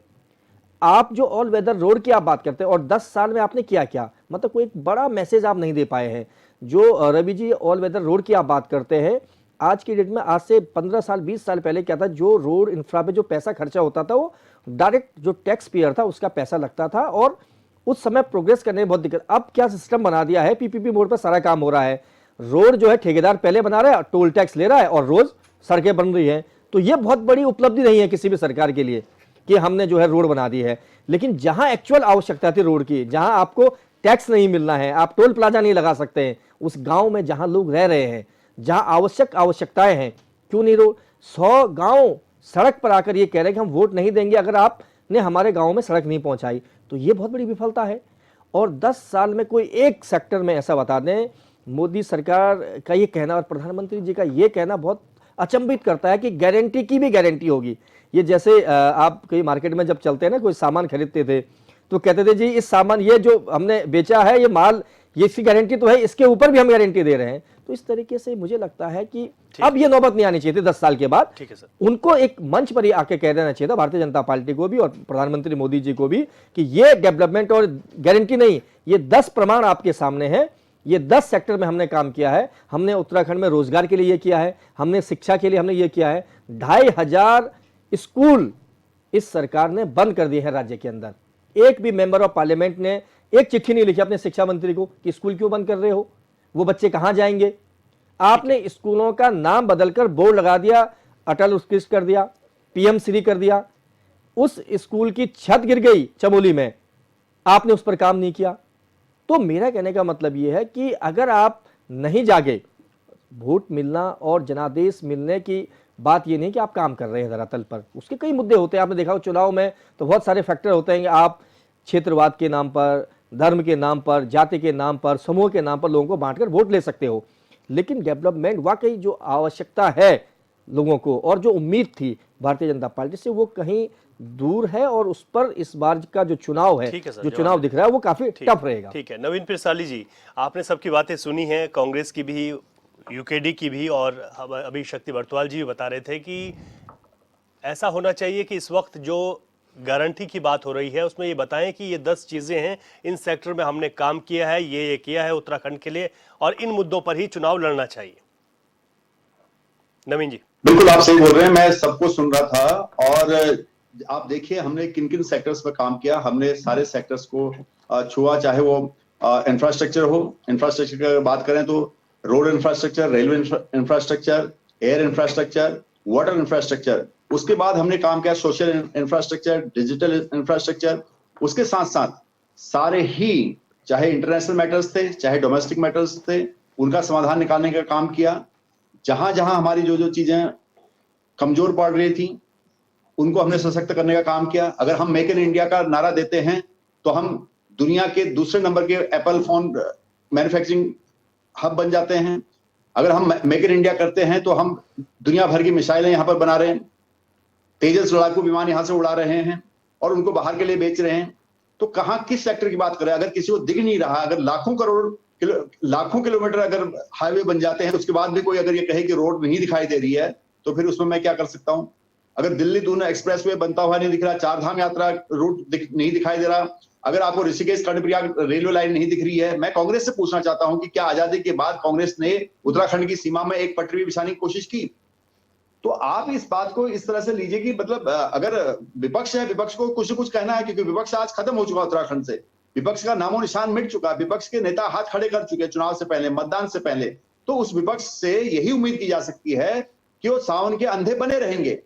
आप जो ऑल वेदर रोड की आप बात करते हैं और 10 साल में आपने किया क्या, मतलब कोई एक बड़ा मैसेज आप नहीं दे पाए हैं। जो Ravi ji all weather road की आप बात करते हैं, आज की डेट में आज से 15 साल 20 साल पहले क्या था, जो रोड इंफ्रा पे जो पैसा खर्चा होता था वो डायरेक्ट जो टैक्स पेयर था उसका पैसा लगता था और उस समय प्रोग्रेस करने में बहुत दिक्कत। अब क्या सिस्टम बना दिया है, PPP मोड पर सारा काम हो रहा है। रोड जो है ठेकेदार पहले बना रहा है, टोल टैक्स ले रहा है और रोज सड़कें बन रही हैं। तो ये बहुत बड़ी उपलब्धि नहीं है किसी भी सरकार के लिए कि हमने जो है रोड बना दी है। लेकिन जहां एक्चुअल आवश्यकता थी रोड की, जहां आपको टैक्स नहीं मिलना है, आप टोल प्लाजा नहीं लगा सकते हैं, उस गांव में जहां लोग रह रहे हैं, जहां आवश्यकताएं हैं, क्यों नहीं रोड। 100 गांव सड़क पर आकर ये कह रहे हैं कि हम वोट नहीं देंगे अगर आपने हमारे गांव में सड़क नहीं पहुंचाई। तो ये बहुत बड़ी विफलता है। और 10 साल में कोई एक सेक्टर में ऐसा बता दें, मोदी सरकार का ये कहना और प्रधानमंत्री जी का ये कहना बहुत अचंभित करता है कि गारंटी की भी गारंटी होगी। ये जैसे आप कहीं मार्केट में जब चलते हैं ना, कोई सामान खरीदते थे तो कहते थे जी इस सामान ये जो हमने बेचा है ये माल, ये इसकी गारंटी तो है, इसके ऊपर भी हम गारंटी दे रहे हैं। तो इस तरीके से मुझे लगता है कि अब ये नौबत नहीं आनी चाहिए थी 10 साल के बाद। ठीक है सर, उनको एक मंच पर ही आके कह देना चाहिए था, भारतीय जनता पार्टी को भी और प्रधानमंत्री मोदी जी को भी, कि ये डेवलपमेंट और गारंटी नहीं, ये 10 प्रमाण आपके सामने है। ये 10 सेक्टर में हमने काम किया है। हमने उत्तराखंड में रोजगार के लिए ये किया है, हमने शिक्षा के लिए हमने ये किया है। 2500 स्कूल इस सरकार ने बंद कर दिए हैं राज्य के अंदर। एक भी मेंबर ऑफ पार्लियामेंट ने एक चिट्ठी नहीं लिखी अपने शिक्षा मंत्री को कि स्कूल क्यों बंद कर रहे हो, वो बच्चे कहां जाएंगे। आपने स्कूलों का नाम बदलकर बोर्ड लगा दिया, अटल उत्कृष्ट कर दिया, PM श्री कर दिया। उस स्कूल की छत गिर गई चमोली में, आपने उस पर काम नहीं किया। तो मेरा कहने का मतलब यह है कि अगर आप नहीं जागे, वोट मिलना और जनादेश मिलने की बात यह नहीं कि आप काम कर रहे हैं धरातल पर, उसके कई मुद्दे होते हैं। आपने देखा चुनाव में तो बहुत सारे फैक्टर होते हैं कि आप क्षेत्रवाद के नाम पर, धर्म के नाम पर, जाति के नाम पर, समूह के नाम पर लोगों को बांटकर वोट ले सकते हो। लेकिन डेवलपमेंट वाकई जो आवश्यकता है लोगों को और जो उम्मीद थी भारतीय जनता पार्टी से, वो कहीं दूर है और उस पर इस बार का जो चुनाव है, जो चुनाव दिख रहा है वो काफी टफ रहेगा। ठीक है नवीन पिरसाली जी, आपने सबकी बातें सुनी हैं, कांग्रेस की भी, UKD की भी, और अभी शक्ति बरतवाल जी भी बता रहे थे कि ऐसा होना चाहिए कि इस वक्त जो गारंटी की बात हो रही है उसमें ये बताएं कि ये 10 चीजें हैं, इन सेक्टर में हमने काम किया है, ये किया है उत्तराखंड के लिए, और इन मुद्दों पर ही चुनाव लड़ना चाहिए। नवीन जी। बिल्कुल आप सही बोल रहे हैं, मैं सबको सुन रहा था। और आप देखिए हमने किन किन सेक्टर्स पर काम किया, हमने सारे सेक्टर्स को छुआ, चाहे वो इंफ्रास्ट्रक्चर हो। इंफ्रास्ट्रक्चर की बात करें तो road infrastructure, railway infrastructure, air infrastructure, water infrastructure, उसके बाद हमने काम किया सोशल इंफ्रास्ट्रक्चर, डिजिटल इंफ्रास्ट्रक्चर। उसके साथ साथ सारे ही चाहे इंटरनेशनल मैटर्स थे चाहे डोमेस्टिक मैटर्स थे, उनका समाधान निकालने का काम किया। जहां जहां हमारी जो जो चीजें कमजोर पड़ रही थी उनको हमने सशक्त करने का काम किया। अगर हम मेक इन इंडिया का नारा देते हैं तो हम दुनिया के दूसरे नंबर के एप्पल फोन मैन्युफैक्चरिंग हब बन जाते हैं। अगर हम मेक इन इंडिया करते हैं तो हम दुनिया भर की मिसाइलें यहां पर बना रहे हैं, तेजस लड़ाकू विमान यहां से उड़ा रहे हैं और उनको बाहर के लिए बेच रहे हैं। तो कहां किस सेक्टर की बात करें? अगर किसी को दिख नहीं रहा, अगर लाखों किलोमीटर अगर हाईवे बन जाते हैं उसके बाद भी कोई अगर ये कहे कि रोड नहीं दिखाई दे रही है तो फिर उसमें मैं क्या कर सकता हूं? अगर दिल्ली दून एक्सप्रेसवे बनता हुआ नहीं दिख रहा, चार धाम यात्रा रूट नहीं दिखाई दे रहा, अगर आपको ऋषिकेश कर्णप्रयाग रेलवे लाइन नहीं दिख रही है, मैं कांग्रेस से पूछना चाहता हूं कि क्या आजादी के बाद कांग्रेस ने उत्तराखंड की सीमा में एक पटरी बिछाने की कोशिश की? तो आप इस बात को इस तरह से लीजिए कि मतलब अगर विपक्ष है, विपक्ष को कुछ न कुछ कहना है, क्योंकि विपक्ष आज खत्म हो चुका उत्तराखंड से, विपक्ष का नामो निशान मिट चुका, विपक्ष के नेता हाथ खड़े कर चुके चुनाव से पहले, मतदान से पहले। तो उस विपक्ष से यही उम्मीद की जा सकती है कि वो सावन के अंधे बने रहेंगे।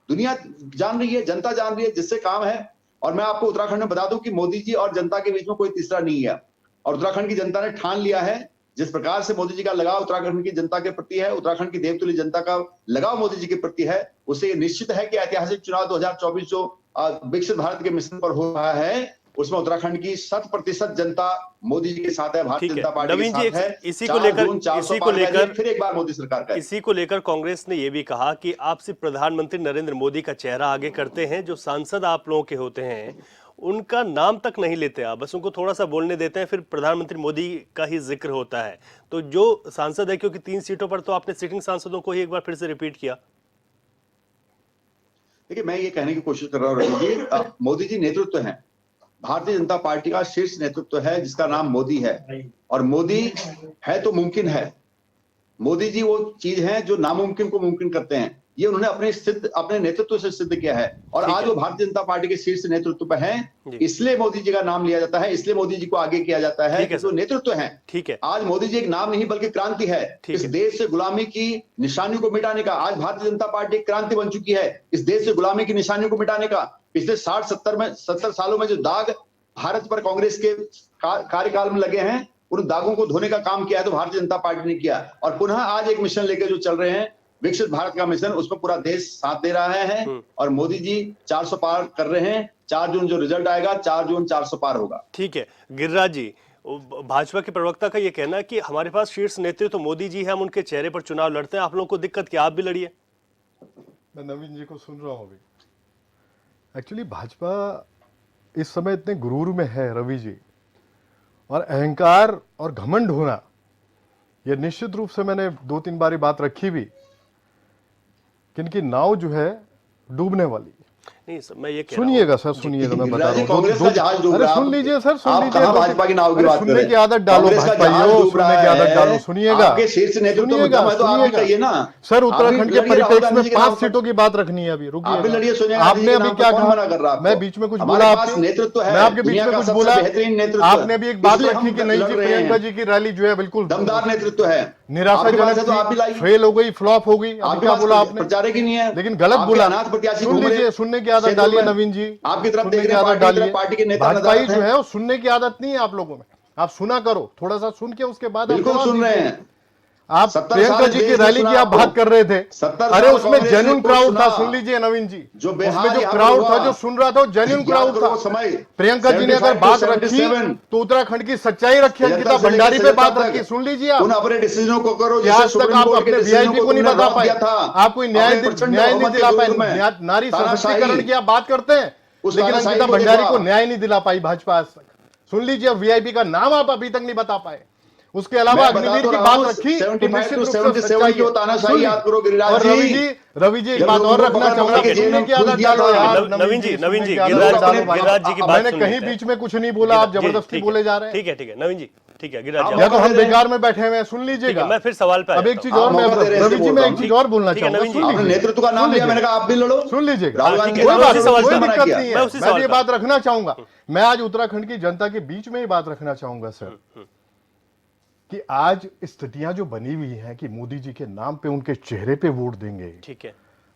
दुनिया जान रही है, जनता जान रही है, जिससे काम है। और मैं आपको उत्तराखंड में बता दूं कि मोदी जी और जनता के बीच में कोई तीसरा नहीं है। और उत्तराखंड की जनता ने ठान लिया है, जिस प्रकार से मोदी जी का लगाव उत्तराखंड की जनता के प्रति है, उत्तराखंड की देवतुल्य जनता का लगाव मोदी जी के प्रति है, उससे ये निश्चित है कि ऐतिहासिक चुनाव 2024 जो विकसित भारत के मिशन पर हो रहा है उसमें उत्तराखंड की 100% जनता मोदी जी के साथ है, भारतीय जनता पार्टी के साथ है। इसी को लेकर फिर एक बार मोदी सरकार का। इसी को लेकर कांग्रेस ने यह भी कहा कि आप सिर्फ प्रधानमंत्री नरेंद्र मोदी का चेहरा आगे करते हैं, जो सांसद आप लोगों के होते हैं उनका नाम तक नहीं लेते आप, बस उनको थोड़ा सा बोलने देते हैं, फिर प्रधानमंत्री मोदी का ही जिक्र होता है। तो जो सांसद है, क्योंकि 3 सीटों पर तो आपने सिटिंग सांसदों को ही एक बार फिर से रिपीट किया। देखिए, मैं ये कहने की कोशिश कर रहा हूँ, मोदी जी नेतृत्व है, भारतीय जनता पार्टी का शीर्ष नेतृत्व है जिसका नाम मोदी है, और मोदी है तो मुमकिन है। मोदी जी वो चीज है जो नामुमकिन को मुमकिन करते हैं, ये उन्होंने अपने नेतृत्व से सिद्ध किया है। और आज वो भारतीय जनता पार्टी के शीर्ष नेतृत्व पर हैं, इसलिए मोदी जी का नाम लिया जाता है, इसलिए मोदी जी को आगे किया जाता है कि जो नेतृत्व है। ठीक है, आज मोदी जी एक नाम नहीं बल्कि क्रांति है। इस देश से गुलामी की निशानियों को मिटाने का आज भारतीय जनता पार्टी एक क्रांति बन चुकी है, इस देश से गुलामी की निशानियों को मिटाने का। पिछले 60-70 सालों में जो दाग भारत पर कांग्रेस के कार्यकाल में लगे हैं, उन दागों को धोने का काम किया है तो भारतीय जनता पार्टी ने किया। और पुनः आज एक मिशन लेकर जो चल रहे हैं, विकसित भारत का मिशन, उसमें पूरा देश साथ दे रहा है और मोदी जी 400 पार कर रहे हैं। 4 जून जो रिजल्ट आएगा, 4 जून 400 पार होगा। ठीक है गिरिराज जी, भाजपा के प्रवक्ता का ये कहना है कि हमारे पास शीर्ष नेतृत्व तो मोदी जी है, हम उनके चेहरे पर चुनाव लड़ते हैं, आप लोगों को दिक्कत क्या, आप भी लड़िए। मैं नवीन जी को सुन रहा हूं अभी। एक्चुअली भाजपा इस समय इतने गुरूर में है रवि जी, और अहंकार और घमंड होना, यह निश्चित रूप से मैंने 2-3 बार बात रखी भी कि इनकी नाव जो है डूबने वाली। नहीं सर, मैं ये सुनिएगा सर, सुनिएगा, मैं बता रहा हूं। कांग्रेस का जहाज डूब रहा है। सुन लीजिए सर, सुन आप लीजिए। कहां भाजपा की नाव की बात कर रहे हैं? सुनने की आदत डालो भाजपाइयों, सुनने की आदत डालो, सुनिएगा। आपके शीर्ष नेतृत्व मुद्दा में तो आप भी कहिए ना सर। उत्तराखंड के परिप्रेक्ष्य में 5 सीटों की बात रखनी है, अभी रुकिए। आप भी लड़िए, सोनिया आपने अभी क्या कहा? मैं बीच में कुछ बोला, नेतृत्व है, मैं आपके बीच में कुछ बोला, बेहतरीन नेतृत्व। आपने भी एक बात रखी कि नहीं जी, प्रियंका जी की रैली जो है बिल्कुल दमदार नेतृत्व है, निराशाजनक, तो आप भी लाइए। फेल हो गई, फ्लॉप हो गई। अभी क्या बोला आपने? प्रचारक ही नहीं है, लेकिन गलत बोला। सुन लीजिए, सुनने की आदत डालिए नवीन जी, आपकी तरफ सुनने की आदत डालिए। भाजपाई जो है वो सुनने की आदत नहीं है आप लोगों में, आप सुना करो, थोड़ा सा सुन के उसके बाद बिल्कुल सुन रहे हैं। आप प्रियंका जी की रैली की आप बात कर रहे थे, अरे उसमें जेन्युइन क्राउड था। सुन लीजिए नवीन जी, उसमें जो क्राउड था, जो सुन रहा था, वो जेन्युइन क्राउड था। प्रियंका जी ने अगर बात रखी तो उत्तराखंड की सच्चाई रखी, अंकिता भंडारी पे बात रखी। सुन लीजिए, आप अपने डिसीजनों को करो। आज तक आप अपने वीआईपी को नहीं बता पाए, आप कोई न्याय नहीं दिला पाए। नारी सशक्तिकरण की आप बात करते हैं, लेकिन अंकिता भंडारी को न्याय नहीं दिला पाई भाजपा आज तक। सुन लीजिए, वीआईपी का नाम आप अभी तक नहीं बता पाए। उसके अलावा अग्निवीर की बात रखी तो निश्चित रूप से सच्चाई की तानाशाही याद करो गिरिराज जी। रवि जी एक बात और रखना चाहूंगा, सुनने की आदत डालो यार। नवीन जी गिरिराज जी की बात मैंने कहीं बीच में कुछ नहीं बोला, आप जबरदस्ती बोले जा रहे हैं। ठीक है नवीन जी, ठीक है गिरिराज जी, या तो हम बेकार में बैठे हुए हैं। सुन लीजिएगा, मैं फिर सवाल पे अब एक चीज और, मैं रवि जी मैं एक चीज और बोलना चाहूंगा। नेतृत्व का नाम लिया, मैंने कहा आप भी लड़ो। सुन लीजिएगा, कोई दिक्कत नहीं है, मैं ये बात रखना चाहूंगा। मैं आज उत्तराखंड की जनता के बीच में ही बात रखना चाहूंगा सर, कि आज स्थितियां जो बनी हुई हैं कि मोदी जी के नाम पे, उनके चेहरे पे वोट देंगे। ठीक है,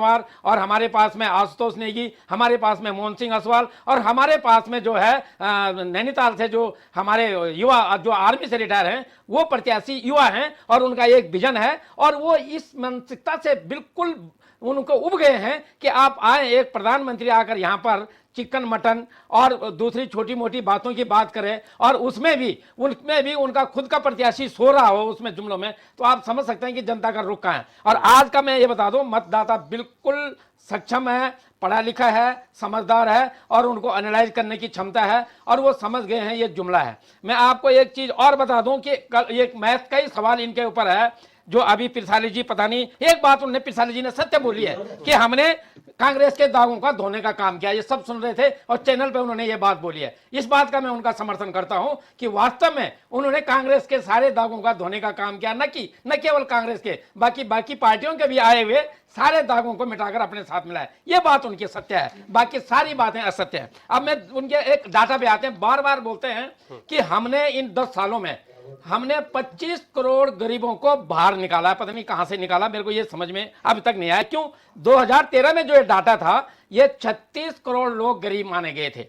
पंवार, और हमारे पास में आशुतोष नेगी, हमारे पास में मोहन सिंह असवाल, और हमारे पास में जो है नैनीताल से जो हमारे युवा जो आर्मी से रिटायर हैं वो प्रत्याशी युवा हैं और उनका एक विजन है और वो इस मानसिकता से बिल्कुल उनको उब गए हैं कि आप आए, एक प्रधानमंत्री आकर यहाँ पर चिकन मटन और दूसरी छोटी मोटी बातों की बात करें और उसमें भी उनका खुद का प्रत्याशी सो रहा हो उसमें जुमलों में, तो आप समझ सकते हैं कि जनता का रुख कहाँ है। और आज का मैं ये बता दूं, मतदाता बिल्कुल सक्षम है, पढ़ा लिखा है, समझदार है और उनको एनालाइज करने की क्षमता है और वो समझ गए हैं ये जुमला है। मैं आपको एक चीज और बता दूं कि कल एक मैथ का ही सवाल इनके ऊपर है जो अभी पिरसाली जी, पता नहीं, एक बात उन्होंने पिरसाली जी ने सत्य बोली है कि हमने कांग्रेस के दागों का धोने का काम किया। ये सब सुन रहे थे और चैनल पे उन्होंने ये बात बोली है। इस बात का मैं उनका समर्थन करता हूं कि वास्तव में उन्होंने कांग्रेस के सारे दागों का धोने का काम किया, न केवल कांग्रेस के, बाकी पार्टियों के भी आए हुए सारे दागों को मिटाकर अपने साथ मिलाए। ये बात उनकी सत्य है, बाकी सारी बातें असत्य है। अब मैं उनके एक डाटा पे आते हैं, बार बार बोलते हैं कि हमने इन 10 सालों में हमने 25 करोड़ गरीबों को बाहर निकाला। पता नहीं कहां से निकाला, मेरे को ये समझ में अभी तक नहीं आया। क्यों? 2013 में जो ये डाटा था, ये 36 करोड़ लोग गरीब माने गए थे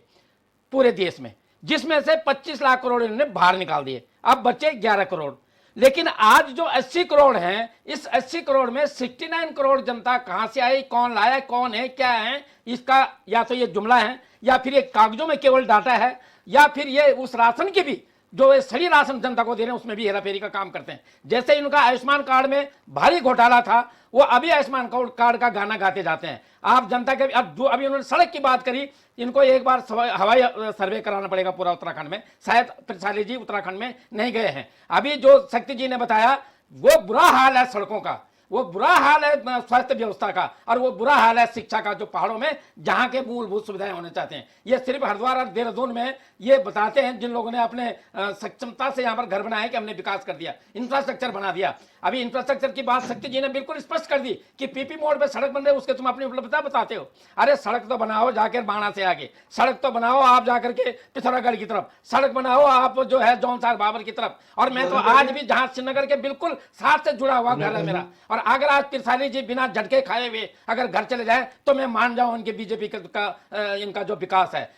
पूरे देश में, जिसमें से 25 लाख करोड़ इन्होंने बाहर निकाल दिए। अब बचे 11 करोड़। लेकिन आज जो 80 करोड़ हैं, इस 80 करोड़ में 69 करोड़ जनता कहां से आई, कौन लाया, कौन है, क्या है, इसका या तो ये जुमला है या फिर ये कागजों में केवल डाटा है या फिर ये उस राशन की भी जो सही राशन जनता को दे रहे हैं उसमें भी हेराफेरी का काम करते हैं। जैसे इनका आयुष्मान कार्ड में भारी घोटाला था, वो अभी आयुष्मान कार्ड का गाना गाते जाते हैं। आप जनता के अभी उन्होंने सड़क की बात करी, इनको एक बार हवाई सर्वे कराना पड़ेगा पूरा उत्तराखंड में। शायद प्रसाली जी उत्तराखंड में नहीं गए हैं। अभी जो शक्ति जी ने बताया वो बुरा हाल है सड़कों का, वो बुरा हाल है स्वास्थ्य व्यवस्था का और वो बुरा हाल है शिक्षा का, जो पहाड़ों में जहां के मूलभूत सुविधाएं होने चाहते हैं। ये सिर्फ हरिद्वार और देहरादून में ये बताते हैं जिन लोगों ने अपने सक्षमता से यहाँ पर घर बनाए कि हमने विकास कर दिया, इंफ्रास्ट्रक्चर बना दिया। अभी इंफ्रास्ट्रक्चर की बात शक्ति जी ने बिल्कुल स्पष्ट कर दी कि पीपी मोड पे सड़क बन रही है, उसके तुम अपनी उपलब्धता बताते हो। अरे सड़क तो बनाओ जाकर बाणा से आगे, सड़क तो बनाओ आप जाकर के पिथौरागढ़ की तरफ, सड़क बनाओ आप जो है जौनसार बाबर की तरफ। और मैं तो आज भी जहां श्रीनगर के बिल्कुल साथ से जुड़ा हुआ घर है मेरा, और अगर आज पिरसाली जी बिना झटके खाए हुए अगर घर चले जाए तो मैं मान जाऊं उनके बीजेपी का इनका जो विकास है,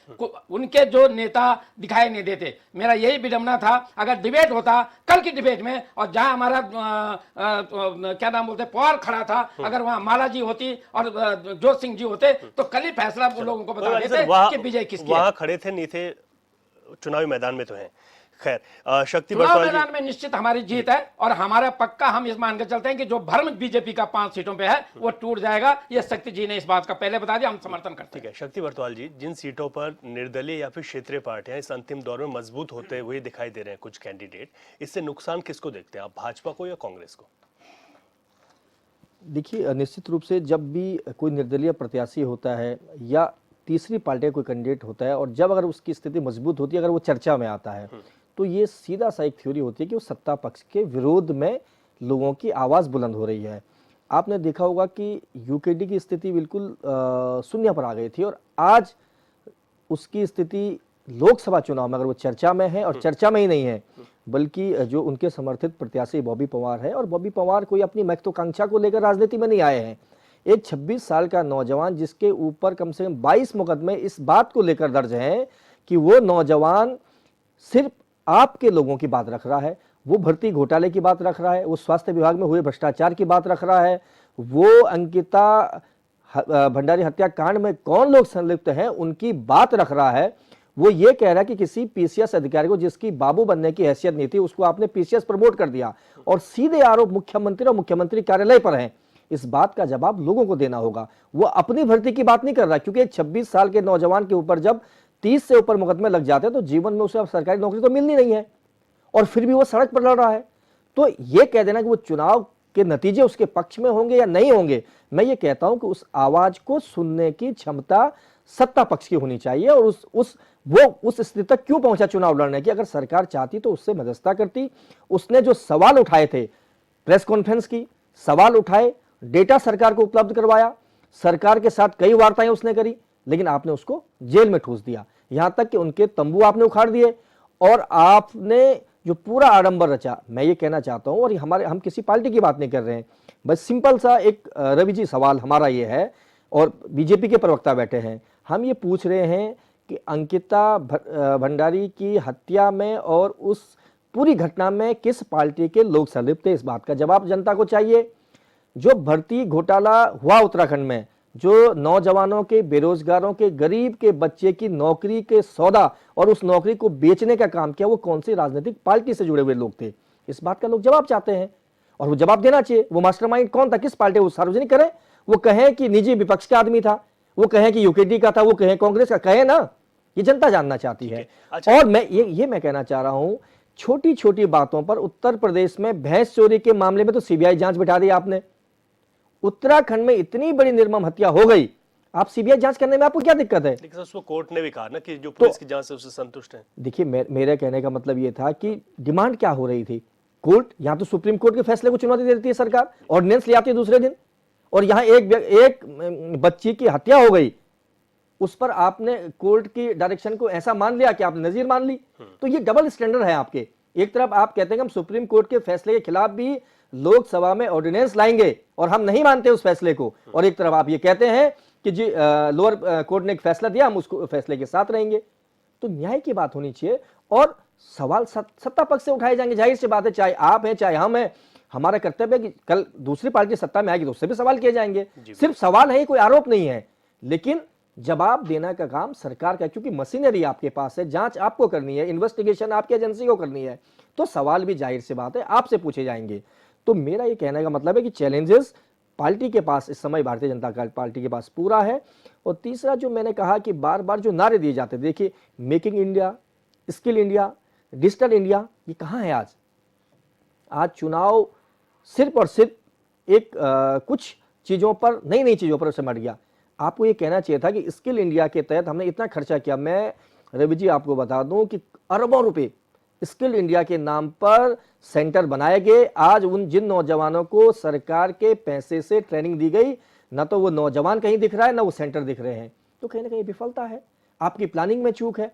उनके जो नेता दिखाई नहीं देते। मेरा यही विडंबना था, अगर डिबेट होता कल की डिबेट में और जहां हमारा क्या नाम बोलते पवार खड़ा था, अगर वहां माला जी होती और जोत सिंह जी होते तो कल ही फैसला लोगों को बता देते कि विजय किसकी है। वहां खड़े थे नहीं थे, चुनावी मैदान में तो हैं। खैर, शक्ति चुनाव बरतवाल मैदान में निश्चित हमारी जीत है और हमारा पक्का हम इस मान के चलते हैं कि जो भ्रम बीजेपी का 5 सीटों पे है वो टूट जाएगा। ये शक्ति जी ने इस बात का पहले बता दिया, हम समर्थन करते हैं। ठीक है, शक्ति बरतवाल जी, जिन सीटों पर निर्दलीय या फिर क्षेत्रीय पार्टियां इस अंतिम दौर में मजबूत होते हुए दिखाई दे रहे हैं कुछ कैंडिडेट, इससे नुकसान किसको देखते हैं आप, भाजपा को या कांग्रेस को? देखिए, निश्चित रूप से जब भी कोई निर्दलीय प्रत्याशी होता है या तीसरी पार्टी का कोई कैंडिडेट होता है और जब अगर उसकी स्थिति मजबूत होती है, अगर वो चर्चा में आता है, तो ये सीधा सा एक थ्योरी होती है कि वो सत्ता पक्ष के विरोध में लोगों की आवाज़ बुलंद हो रही है। आपने देखा होगा कि यूकेडी की स्थिति बिल्कुल शून्य पर आ गई थी और आज उसकी स्थिति लोकसभा चुनाव में अगर वो चर्चा में है, और चर्चा में ही नहीं है बल्कि जो उनके समर्थित प्रत्याशी बॉबी पंवार है, और बॉबी पंवार कोई अपनी महत्वाकांक्षा को लेकर राजनीति में नहीं आए हैं। एक 26 साल का नौजवान जिसके ऊपर कम से कम 22 मुकदमे इस बात को लेकर दर्ज हैं कि वो नौजवान सिर्फ आपके लोगों की बात रख रहा है, वो भर्ती घोटाले की बात रख रहा है, वो स्वास्थ्य विभाग में हुए भ्रष्टाचार की बात रख रहा है, वो अंकिता भंडारी हत्याकांड में कौन लोग संलिप्त हैं उनकी बात रख रहा है। वो ये कह रहा है कि किसी पीसीएस अधिकारी को जिसकी बाबू बनने की हैसियत नहीं थी उसको आपने पीसीएस प्रमोट कर दिया, और सीधे आरोप मुख्यमंत्री और मुख्यमंत्री कार्यालय पर हैं। इस बात का जवाब लोगों को देना होगा। वो अपनी भर्ती की बात नहीं कर रहा, क्योंकि एक 26 साल के नौजवान के ऊपर जब 30 से ऊपर मुकदमे लग जाते हैं तो जीवन में उसे अब सरकारी नौकरी तो मिलनी नहीं है, और फिर भी वो सड़क पर लड़ रहा है। तो ये कह देना कि वो चुनाव के नतीजे उसके पक्ष में होंगे या नहीं होंगे, मैं ये कहता हूं कि उस आवाज को सुनने की क्षमता सत्ता पक्ष की होनी चाहिए। और वो उस स्थिति तक क्यों पहुंचा चुनाव लड़ने की? अगर सरकार चाहती तो उससे मध्यस्थता करती। उसने जो सवाल उठाए थे, प्रेस कॉन्फ्रेंस की, सवाल उठाए, डेटा सरकार को उपलब्ध करवाया, सरकार के साथ कई वार्ताएं उसने करी, लेकिन आपने उसको जेल में ठूस दिया। यहां तक कि उनके तंबू आपने उखाड़ दिए और आपने जो पूरा आडंबर रचा। मैं ये कहना चाहता हूं, और हम किसी पार्टी की बात नहीं कर रहे हैं, बस सिंपल सा एक रवि जी सवाल हमारा ये है, और बीजेपी के प्रवक्ता बैठे हैं, हम ये पूछ रहे हैं कि अंकिता भंडारी की हत्या में और उस पूरी घटना में किस पार्टी के लोग संलिप्त थे, इस बात का जवाब जनता को चाहिए। जो भर्ती घोटाला हुआ उत्तराखंड में, जो नौजवानों के, बेरोजगारों के, गरीब के बच्चे की नौकरी के सौदा और उस नौकरी को बेचने का काम किया, वो कौन सी राजनीतिक पार्टी से जुड़े हुए लोग थे, इस बात का लोग जवाब चाहते हैं और वो जवाब देना चाहिए। वो मास्टरमाइंड कौन था, किस पार्टी, वो सार्वजनिक करें। वो कहें कि निजी विपक्ष का आदमी था, वो कहें कि यूकेडी का था, वो कहें कांग्रेस का, कहे ना, ये जनता जानना चाहती है। अच्छा। और मैं ये मैं कहना चाह रहा हूं, छोटी छोटी बातों पर उत्तर प्रदेश में भैंस चोरी के मामले में तो सीबीआई जांच बिठा दी आपने। उत्तराखंड में इतनी बड़ी निर्मम हत्या हो गई, आप सीबीआई जांच करने में आपको क्या दिक्कत है? लेकिन उसको कोर्ट ने भी कहा ना कि जो पुलिस की जांच से उससे संतुष्ट है। देखिए, मेरे कहने का मतलब ये था कि डिमांड क्या हो रही थी। कोर्ट यहाँ तो सुप्रीम कोर्ट के फैसले को चुनौती दे देती है सरकार, ऑर्डिनेंस ले आती है दूसरे दिन, और यहाँ एक बच्ची की हत्या हो गई, उस पर आपने कोर्ट की डायरेक्शन को ऐसा मान लिया कि आपने नजीर मान ली। तो ये डबल स्टैंडर्ड है आपके। एक तरफ आप कहते हैं कि हम सुप्रीम कोर्ट के फैसले के खिलाफ भी लोकसभा में ऑर्डिनेंस लाएंगे और हम नहीं मानते उस फैसले को, और एक तरफ आप ये कहते हैं कि जी लोअर कोर्ट ने एक फैसला दिया, हम उसको फैसले के साथ रहेंगे। तो न्याय की बात होनी चाहिए और सवाल सत्ता पक्ष से उठाए जाएंगे। जाहिर सी बात है, चाहे आप हैं चाहे हम हैं, हमारा कर्तव्य है कि कल दूसरी पार्टी सत्ता में आएगी तो उससे भी सवाल किए जाएंगे। सिर्फ सवाल है, कोई आरोप नहीं है, लेकिन जवाब देना का काम सरकार का, क्योंकि मशीनरी आपके पास है, जांच आपको करनी है, इन्वेस्टिगेशन आपकी एजेंसी को करनी है, तो सवाल भी जाहिर सी बात है आपसे पूछे जाएंगे। तो मेरा ये कहने का मतलब है कि चैलेंजेस पार्टी के पास इस समय, भारतीय जनता पार्टी के पास पूरा है। और तीसरा जो मैंने कहा कि बार बार जो नारे दिए जाते, देखिए making India, skill India, digital India, ये कहाँ है आज? आज चुनाव सिर्फ और सिर्फ एक कुछ चीजों पर, नई नई चीजों पर सिमट गया। आपको ये कहना चाहिए था कि स्किल इंडिया के तहत हमने इतना खर्चा किया। मैं रवि जी आपको बता दूं कि अरबों रुपए स्किल इंडिया के नाम पर सेंटर बनाए गए। आज उन जिन नौजवानों को सरकार के पैसे से ट्रेनिंग दी गई, ना तो वो नौजवान कहीं दिख रहा है, ना वो सेंटर दिख रहे हैं। तो कहीं ना कहीं विफलता है, आपकी प्लानिंग में चूक है।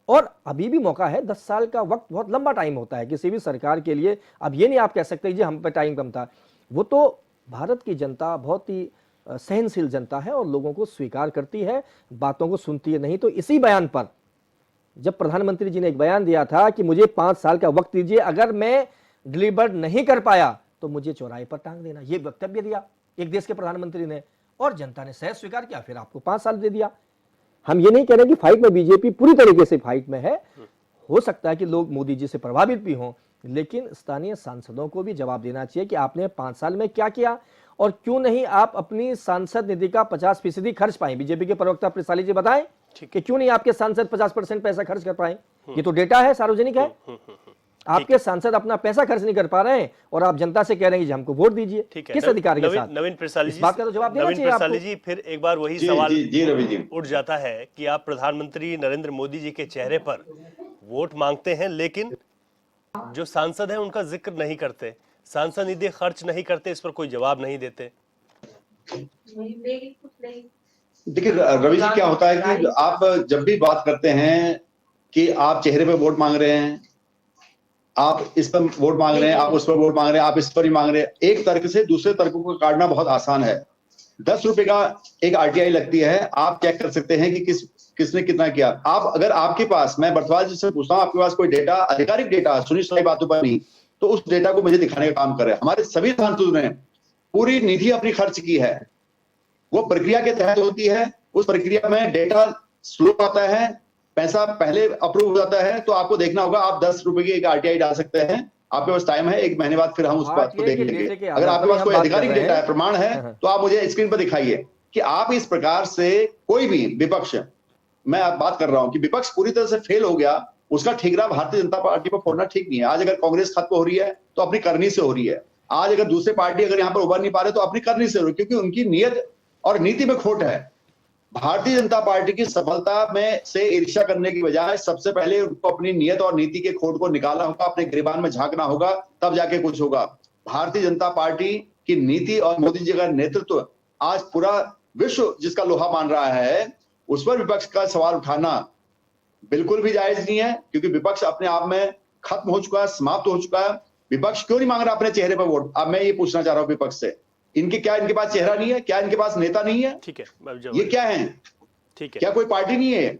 और अभी भी मौका है, 10 साल का वक्त बहुत लंबा टाइम होता है किसी भी सरकार के लिए। अब ये नहीं आप कह सकते जी हम पे टाइम कम था। वो तो भारत की जनता बहुत ही सहनशील जनता है और लोगों को स्वीकार करती है, बातों को सुनती है। नहीं तो इसी बयान पर, जब प्रधानमंत्री जी ने एक बयान दिया था कि मुझे 5 साल का वक्त दीजिए, अगर मैं डिलीवर नहीं कर पाया तो मुझे चौराहे पर टांग देना, ये वक्तव्य दिया एक देश के प्रधानमंत्री ने, और जनता ने सहज स्वीकार किया, फिर आपको 5 साल दे दिया। हम ये नहीं कह रहे कि फाइट में बीजेपी पूरी तरीके से फाइट में है, हो सकता है कि लोग मोदी जी से प्रभावित भी हों, लेकिन स्थानीय सांसदों को भी जवाब देना चाहिए कि आपने 5 साल में क्या किया, और क्यों नहीं आप अपनी सांसद निधि का 50% खर्च पाए। बीजेपी के प्रवक्ता प्रसाली जी बताएं कि क्यों नहीं आपके सांसद 50% पैसा खर्च कर पाए। ये तो डेटा है, सार्वजनिक है। आपके सांसद अपना पैसा खर्च नहीं कर पा रहे हैं और आप जनता से कह रहे हैं कि हमको वोट दीजिए। किस अधिकार के साथ? नवीन प्रसाली जी, इस बात का तो जवाब देना चाहिए आपको। प्रसाली जी, फिर एक बार वही सवाल उठ जाता है कि आप प्रधानमंत्री नरेंद्र मोदी जी के चेहरे पर वोट मांगते हैं, लेकिन जो सांसद हैं उनका जिक्र नहीं करते, सांसद निधि खर्च नहीं करते, इस पर कोई जवाब नहीं देते। देखिए रवि जी, क्या होता है कि आप जब भी बात करते हैं कि आप चेहरे पे वोट मांग रहे हैं, आप इस पर वोट मांग रहे हैं, आप उस पर वोट मांग रहे हैं, आप इस पर ही मांग रहे हैं, एक तर्क से दूसरे तर्कों को काटना बहुत आसान है। 10 रुपए का एक आरटीआई लगती है, आप चेक कर सकते हैं कि किसने कितना किया। आप अगर आपके पास, मैं बरतवाल जी से पूछता हूँ, आपके पास कोई डेटा, आधिकारिक डेटा, सुनी सुनाई बातों पर नहीं, तो उस डेटा को मुझे दिखाने का काम करे। हमारे सभी सांसदों ने पूरी निधि अपनी खर्च की है, वो प्रक्रिया के तहत होती है। उस प्रक्रिया में डेटा स्लो आता है, पैसा पहले अप्रूव हो जाता है, तो आपको देखना होगा। आप 10 रुपए की एक आरटीआई डाल सकते हैं, आपके पास टाइम है, 1 महीने बाद फिर हम उस बात को देख लेंगे। अगर आपके पास कोई आधिकारिक डेटा है, प्रमाण है, तो आप मुझे स्क्रीन पर दिखाइए कि आप इस प्रकार से कोई भी विपक्ष, मैं आप बात कर रहा हूं कि विपक्ष पूरी तरह से फेल हो गया, उसका ठिकरा भारतीय जनता पार्टी पर फोड़ना ठीक नहीं है। आज अगर कांग्रेस खत्म हो रही है तो अपनी करनी से हो रही है। आज अगर दूसरे पार्टी अगर यहाँ पर उभर नहीं पा रहे तो अपनी करनी से हो रही है, क्योंकि उनकी नीयत और नीति में खोट है। भारतीय जनता पार्टी की सफलता में से ईर्ष्या करने की बजाय सबसे पहले उनको अपनी नीयत और नीति के खोट को निकालना होगा, अपने गिरबान में झांकना होगा, तब जाके कुछ होगा। भारतीय जनता पार्टी की नीति और मोदी जी का नेतृत्व आज पूरा विश्व जिसका लोहा मान रहा है, उस पर विपक्ष का सवाल उठाना बिल्कुल भी जायज नहीं है, क्योंकि विपक्ष अपने आप में खत्म हो चुका है, समाप्त हो चुका है। विपक्ष क्यों नहीं मांग रहा अपने चेहरे पर वोट? अब मैं ये पूछना चाह रहा हूं विपक्ष से, इनके पास चेहरा नहीं है क्या? इनके पास नेता नहीं है? ठीक है, ये क्या है? ठीक है, क्या कोई पार्टी नहीं है?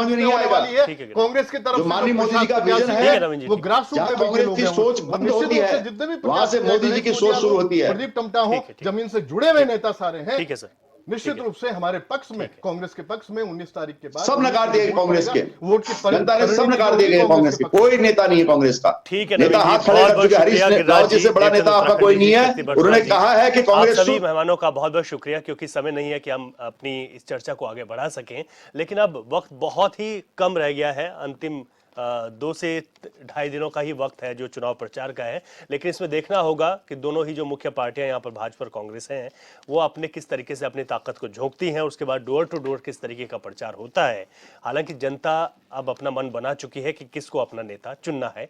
समझ में नहीं होने आएगा। वाली है। ठीक है, कांग्रेस की तरफ जो से माननीय मोदी जी का प्रत्याशी विजन ठीक है, नवीन जी, वो ठीक है। ग्रास रूट जहां पे कांग्रेस लोग की हैं, सोच वो बंद निश्चित होती रूप है, से जितने भी वहां से प्रत्याशी मोदी जी की गणेश सोच यादव, शुरू होती है। प्रदीप टमटा हो, ठीक है, ठीक है। जमीन से जुड़े हुए नेता सारे हैं। ठीक है सर। निश्चित रूप से हमारे पक्ष में, कांग्रेस के पक्ष में 19 तारीख के बाद सब नकार दिए गए कांग्रेस के, वोट की जनता ने सब नकार दिए गए कांग्रेस के, कोई नेता नहीं है कांग्रेस का। ठीक है नेता नवीन जी, हाथ खड़े बहुत कर बहुत चुके, हरीश शुक्रिया राव गिरिराज जी से बड़ा देवचंद नेता आपका कोई नहीं है। उत्तराखंडी जी, उन्होंने शक्ति कहा है कि आप कांग्रेस सभी मेहमानों का बहुत बहुत शुक्रिया, क्योंकि समय नहीं है कि हम अपनी इस चर्चा को आगे बढ़ा सकें, लेकिन अब वक्त बहुत ही कम रह गया है। अंतिम 2 से 2.5 दिनों का ही वक्त है जो चुनाव प्रचार का है, लेकिन इसमें देखना होगा कि दोनों ही जो मुख्य पार्टियां यहाँ पर भाजपा और कांग्रेस हैं, वो अपने किस तरीके से अपनी ताकत को झोंकती हैं, उसके बाद डोर टू डोर किस तरीके का प्रचार होता है। हालांकि जनता अब अपना मन बना चुकी है कि किसको अपना नेता चुनना है।